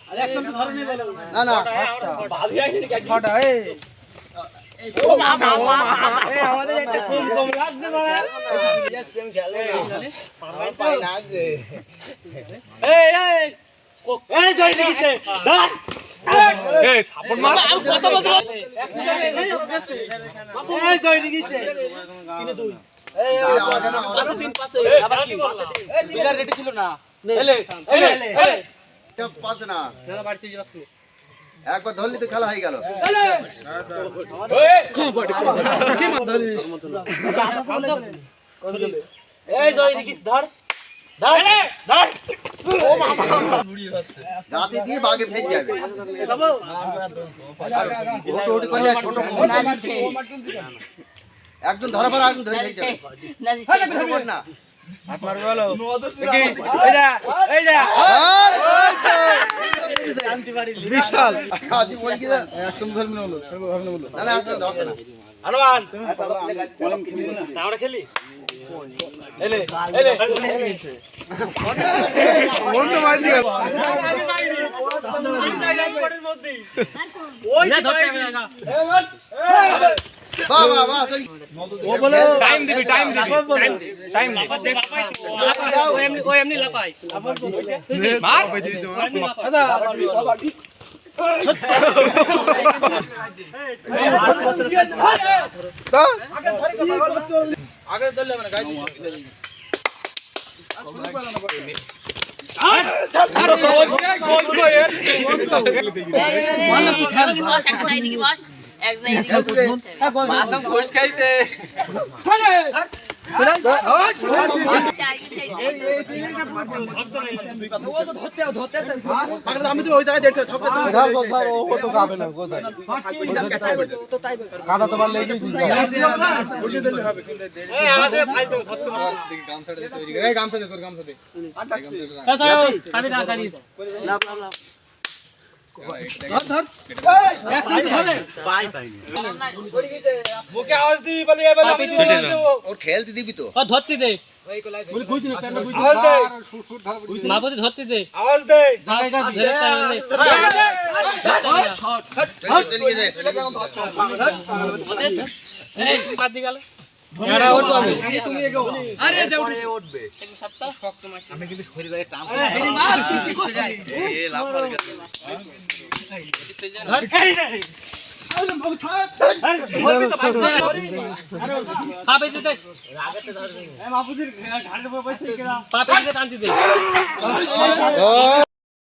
আরে একদম তো ধরে নেই বলো না না ছটা ও মামা এই আমাদের একটা কম কম লাগছে বড় যাচ্ছে আমি খেলে আমার পাই লাগছে এই জয় দিছে ধর এই সাপোর্ট মার আমি কথা বলতে এই জয় দিছে কিনে তুই এই পাশে তিন পাশে আবার কি এই দিলার রেডি ছিল না এলে কেউ পাস না না বাড়ি চলে যাচ্ছে একবার ধরলি তো খেলা হয়ে গেল এই জয় রিকিস ধর ধর ধর ও বাবা মুড়ি হচ্ছে গাতি দিয়ে বাগে ফেল যাবে যাবো ওটো ওটো করে ছোট না দিছে একজন ধরা পড়া একজন ধরে ফেল যাবে না দিছে না হাত মার বলো এই যা শান্তি বাড়ি বিশাল আজি বলি কি একদম ধর্ম হলো ভাবনা বলো না না একদম দরকার না আরমান আমরা খেলি এলে এলে মন তো মার দিও ওই না ধরতে হবে না বাহ বাহ বাহ ও বলো টাইম দিবি টাইম ও এমনি লাপাই মার আচ্ছা আগে চলে মানে গাই শুরু করো না বল আমি তো ওই জায়গায় দেখতে কাদা তোমার লেগে বসে দিলে হবে গামছা দে তোর গামছা দে মুখে আওয়াজ দিবি বলি এবার ওর খেলতে দিবি তো ধরতে দে আওয়াজ দে মাপতে ধরতে দে আওয়াজ দে এই বাদ দি গেল এরা উঠবো আমি তুমি এগো আরে যাও উঠবে এক সপ্তাহ শক্ত মাছ আমি কিন্তু শরীর লাগে টান এ লাভ করে গেল এই রে আরে বাবু থাক বলবি তো ভাই পাপে দে রাগতে ধর এ বাবুজির ঘাড়ের উপর বসে কেরা পাপে দে টানতে দে